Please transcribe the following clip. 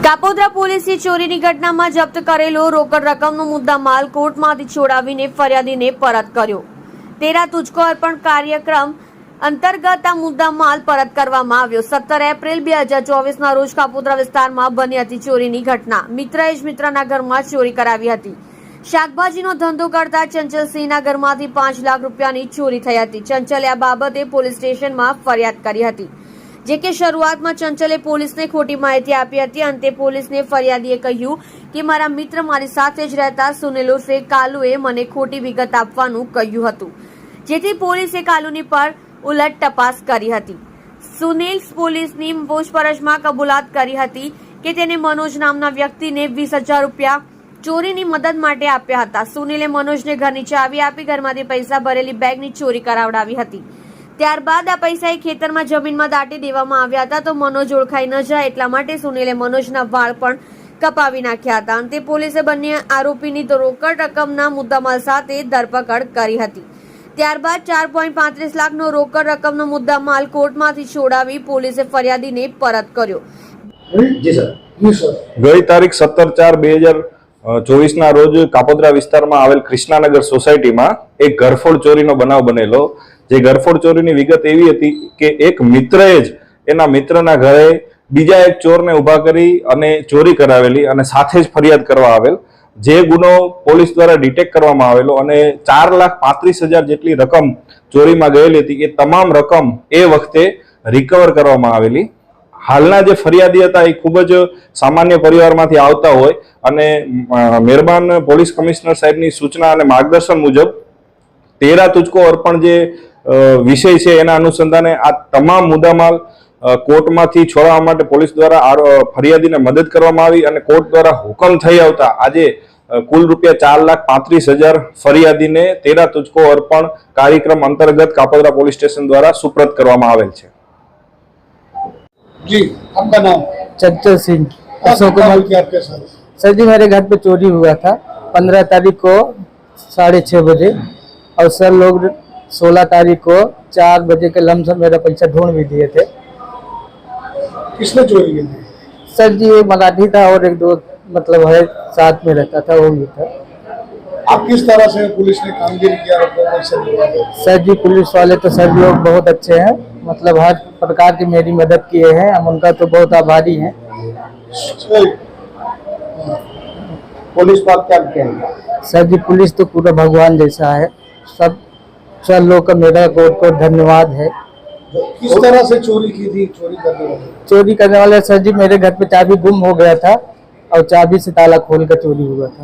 કાપોદ્રા પોલીસે ચોરીની ઘટનામાં જપ્ત કરેલો રોકડ રકમનો મુદ્દામાલ કોર્ટમાંથી છોડાવીને ફરિયાદીને પરત કર્યો। તેરા તુજકો અર્પણ કાર્યક્રમ અંતર્ગત આ મુદ્દામાલ પરત કરવામાં આવ્યો। 17 એપ્રિલ 2024ના રોજ કાપોદ્રા વિસ્તારમાં બની હતી ચોરીની ઘટના। મિત્રએ જ મિત્રના ઘરમાં ચોરી કરાવી હતી। શાકભાજીનો ધંધો કરતા ચંચલસિંહના ઘરમાંથી 5 લાખ રૂપિયાની ચોરી થઈ હતી। ચંચલે આ બાબતે પોલીસ સ્ટેશનમાં ફરિયાદ કરી હતી, જે કે શરૂઆતમાં ચંચલે પોલીસને ખોટી માહિતી આપી હતી। અંતે પોલીસને ફરિયાદીએ કહ્યું કે મારા મિત્ર મારી સાથે જ રહેતા સુનિલ ઉર્ફે કાલુએ મને ખોટી વિગત આપવાનું કહ્યું હતું, જેથી પોલીસે કાલુની પર ઉલટ તપાસ કરી હતી। સુનિલ પોલીસની પૂછપરછમાં કબૂલાત કરી હતી કે તેને મનોજ નામના વ્યક્તિને 20,000 રૂપિયા ચોરીની મદદ માટે આપ્યા હતા। સુનિલે મનોજને ઘરની ચાવી આપી ઘરમાંથી પૈસા ભરેલી બેગની ચોરી કરાવડાવી હતી। ત્યારબાદ આ પૈસા ખેતરમાં જમીનમાં દાટી દેવામાં આવ્યા હતા, તો મનોજ ઓળખાઈ ન જાય એટલા માટે સુનિલે મનોજના વાળ પણ કપાવી નાખ્યા હતા। અંતે પોલીસે બંને આરોપીની રોકડ રકમના મુદ્દામાલ સાથે ધરપકડ કરી હતી। ત્યારબાદ 4.35 લાખનો રોકડ રકમનો મુદ્દામાલ કોર્ટમાંથી છોડાવી પોલીસે ફરિયાદીને પરત કર્યો। ગઈ તારીખ 17/4/2024ના રોજ કાપોદ્રા વિસ્તારમાં આવેલ કૃષ્ણાનગર સોસાયટીમાં એક ઘરફોડ ચોરીનો બનાવ બનેલો। જે ઘરફોડ ચોરીની વિગત એવી હતી કે એક મિત્રએ જ એના મિત્રના ઘરે બીજા એક ચોરને ઉભા કરી અને ચોરી કરાવેલી અને સાથે જ ફરિયાદ કરવા આવેલ। જે ગુનો પોલીસ દ્વારા ડિટેક્ટ કરવામાં આવેલો અને 4,35,000 જેટલી રકમ ચોરીમાં ગયેલી હતી, એ તમામ રકમ એ વખતે રિકવર કરવામાં આવેલી। હાલના જે ફરિયાદી હતા એ ખૂબ જ સામાન્ય પરિવારમાંથી આવતા હોય અને મહેરબાન પોલીસ કમિશનર સાહેબની સૂચના અને માર્ગદર્શન મુજબ તેરા તુજકો અર્પણ જે વિષય છે એના અનુસંધાને આ તમામ મુદ્દામાલ કોર્ટમાંથી છોડાવવા માટે પોલીસ દ્વારા ફરિયાદીને મદદ કરવામાં આવી અને કોર્ટ દ્વારા હુકમ થઈ આવતા આજે કુલ રૂપિયા 4,35,000 ફરિયાદીને તેરા તુજકો અર્પણ કાર્યક્રમ અંતર્ગત કાપોદ્રા પોલીસ સ્ટેશન દ્વારા સુપ્રત કરવામાં આવેલ છે। जी, आपका नाम? चंचल सिंह। अशोक कुमार के आपके साथ? सर जी, मेरे घर पे चोरी हुआ था 15 तारीख को 6:30 बजे और सर लोग 16 तारीख को 4 बजे के लमसम मेरा पैसा ढूंढ भी दिए थे। किसने चोरी की थी? सर जी एक मराठी था और एक दो मतलब है साथ में रहता था, वो भी था। आप किस तरह से पुलिस ने कामगिरी किया? सर जी पुलिस वाले तो सर लोग बहुत अच्छे हैं, मतलब हर प्रकार की मेरी मदद किए हैं, हम उनका तो बहुत आभारी हैं। पुलिस बात क्या कहेंगे? सर जी पुलिस तो पूरा भगवान जैसा है, सब सर लोग का मेरा कोट को धन्यवाद है। किस तरह से चोरी की थी? चोरी करने वाले सर जी मेरे घर पे चाबी गुम हो गया था और चाबी से ताला खोल कर चोरी हुआ था।